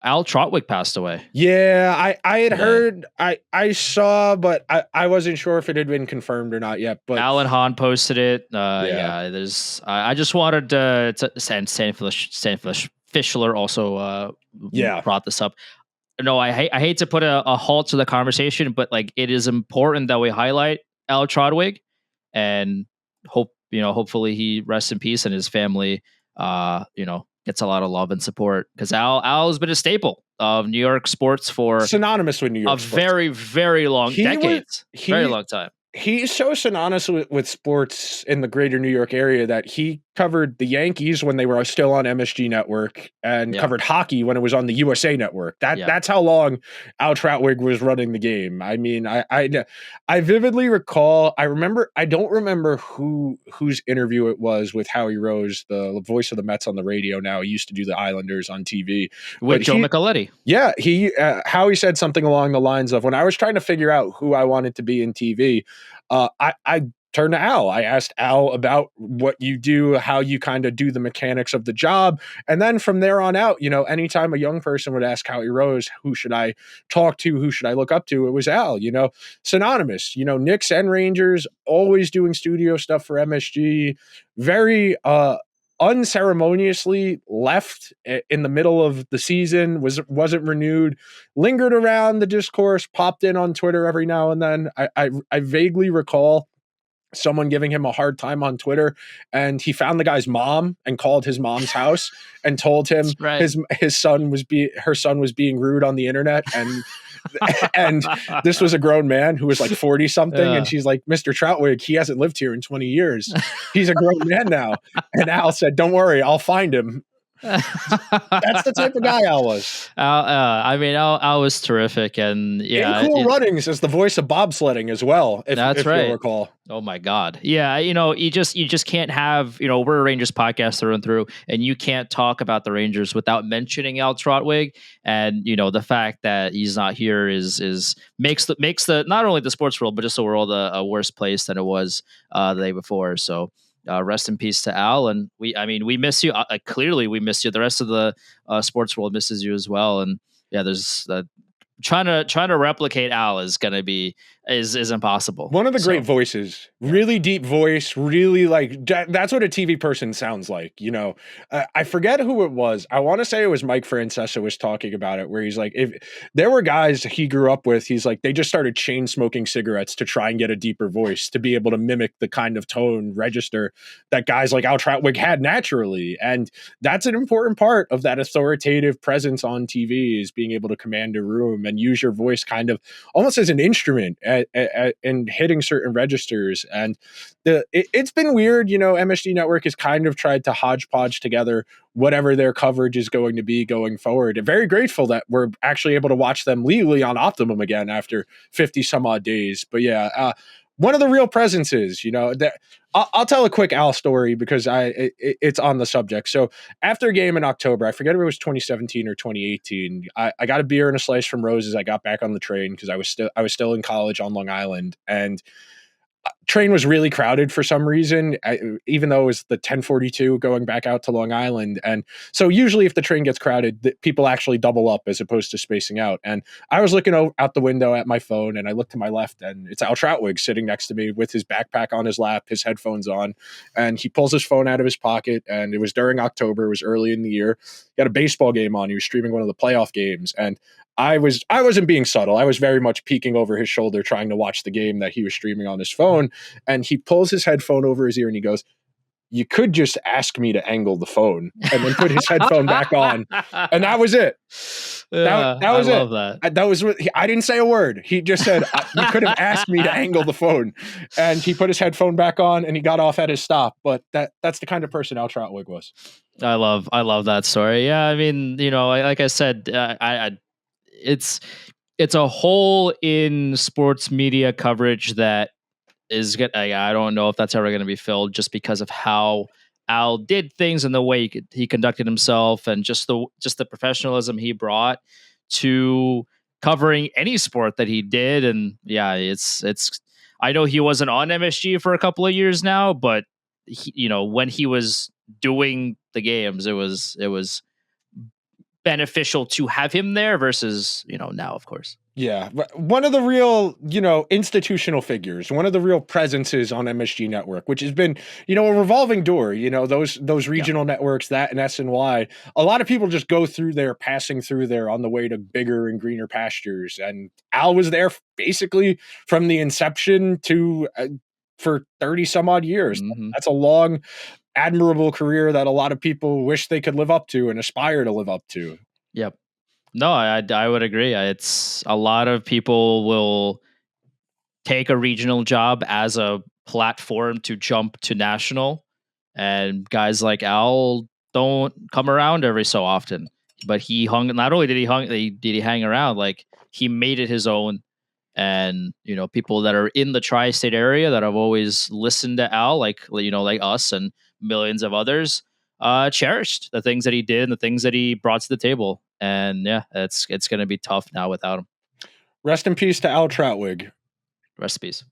Al Trautwig passed away. Yeah, I had today. heard, I saw, but I wasn't sure if it had been confirmed or not yet. But Alan Hahn posted it. yeah, Yeah, there's. I just wanted to Stan Fischler also yeah, brought this up. No, I hate to put a halt to the conversation, but like it is important that we highlight Al Trodwig, and hopefully he rests in peace and his family gets a lot of love and support, because Al has been a staple of New York sports for synonymous with New a York sports. very, very long He was decades, very he long time. he's so synonymous with sports in the greater New York area that he covered the Yankees when they were still on MSG Network and Yeah, covered hockey when it was on the USA Network. yeah. That's how long Al Trautwig was running the game. I mean, I vividly recall. I don't remember whose interview it was with Howie Rose, the voice of the Mets on the radio. Now he used to do the Islanders on TV, With but Joe Micheletti. yeah, Howie said something along the lines of, when I was trying to figure out who I wanted to be in TV, I turned to Al. I asked Al about what you do, how you kind of do the mechanics of the job. And then from there on out, anytime a young person would ask Howie Rose, who should I talk to? Who should I look up to? It was Al, synonymous, Knicks and Rangers, always doing studio stuff for MSG. Very, unceremoniously left in the middle of the season, wasn't renewed, lingered around the discourse, popped in on Twitter every now and then. I vaguely recall someone giving him a hard time on Twitter, and he found the guy's mom and called his mom's house and told him Right. his son was her son was being rude on the internet, and and this was a grown man who was like 40 something, Yeah. and she's like, Mr. Troutwig, he hasn't lived here in 20 years. He's a grown man now. And Al said, don't worry, I'll find him. That's the type of guy Al was. Al was terrific, and yeah, In Cool Runnings is the voice of bobsledding as well, if right. you'll recall. Oh my God. Yeah. You just can't have, we're a Rangers podcast through and through, and you can't talk about the Rangers without mentioning Al Trautwig. And, the fact that he's not here makes the, not only the sports world, but just the world a worse place than it was the day before. So, rest in peace to Al. And we miss you. Clearly we miss you. The rest of the sports world misses you as well. And yeah, there's trying to replicate Al is impossible. One of the great voices, really deep voice, really that's what a TV person sounds like. I forget who it was. I want to say it was Mike Francesa was talking about it, where he's like, if there were guys he grew up with, he's like, they just started chain smoking cigarettes to try and get a deeper voice to be able to mimic the kind of tone register that guys like Al Trautwig had naturally. And that's an important part of that authoritative presence on TV, is being able to command a room and use your voice kind of almost as an instrument and hitting certain registers. And it's been weird. MSG Network has kind of tried to hodgepodge together whatever their coverage is going to be going forward. And very grateful that we're actually able to watch them legally on Optimum again after 50 some odd days. But yeah, one of the real presences, that I'll tell a quick Al story because it's on the subject. So after a game in October, I forget if it was 2017 or 2018, I got a beer and a slice from Rose's. I got back on the train because I was still in college on Long Island, and train was really crowded for some reason, even though it was the 10:42 going back out to Long Island. And so usually if the train gets crowded, people actually double up as opposed to spacing out. And I was looking out the window at my phone, and I looked to my left, and it's Al Trautwig sitting next to me with his backpack on his lap, his headphones on, and he pulls his phone out of his pocket. And it was during October, it was early in the year. He had a baseball game on. He was streaming one of the playoff games, and I wasn't being subtle. I was very much peeking over his shoulder, trying to watch the game that he was streaming on his phone. And he pulls his headphone over his ear and he goes, you could just ask me to angle the phone, and then put his headphone back on. And that was it. That was it. I love that. That was I didn't say a word. He just said, you could have asked me to angle the phone. And he put his headphone back on and he got off at his stop. But that's the kind of person Al Trautwig was. I love that story. Yeah. I mean, like I said, it's a hole in sports media coverage that is good. I don't know if that's ever going to be filled, just because of how Al did things and the way he conducted himself, and just the professionalism he brought to covering any sport that he did. And yeah, it's I know he wasn't on MSG for a couple of years now, but when he was doing the games, it was beneficial to have him there versus, now, of course. Yeah, one of the real, institutional figures, one of the real presences on MSG Network, which has been, a revolving door. Those Yeah. regional networks, that and SNY. A lot of people just go through there, passing through there on the way to bigger and greener pastures. And Al was there basically from the inception to for 30 some odd years. Hmm. That's a long, admirable career that a lot of people wish they could live up to and aspire to live up to. Yep. No, I would agree. It's a lot of people will take a regional job as a platform to jump to national, and guys like Al don't come around every so often. But he hung. Not only did he hang around, like he made it his own. And people that are in the tri-state area that have always listened to Al, like us and millions of others, cherished the things that he did and the things that he brought to the table. And yeah, it's going to be tough now without him. Rest in peace to Al Trautwig. Recipes.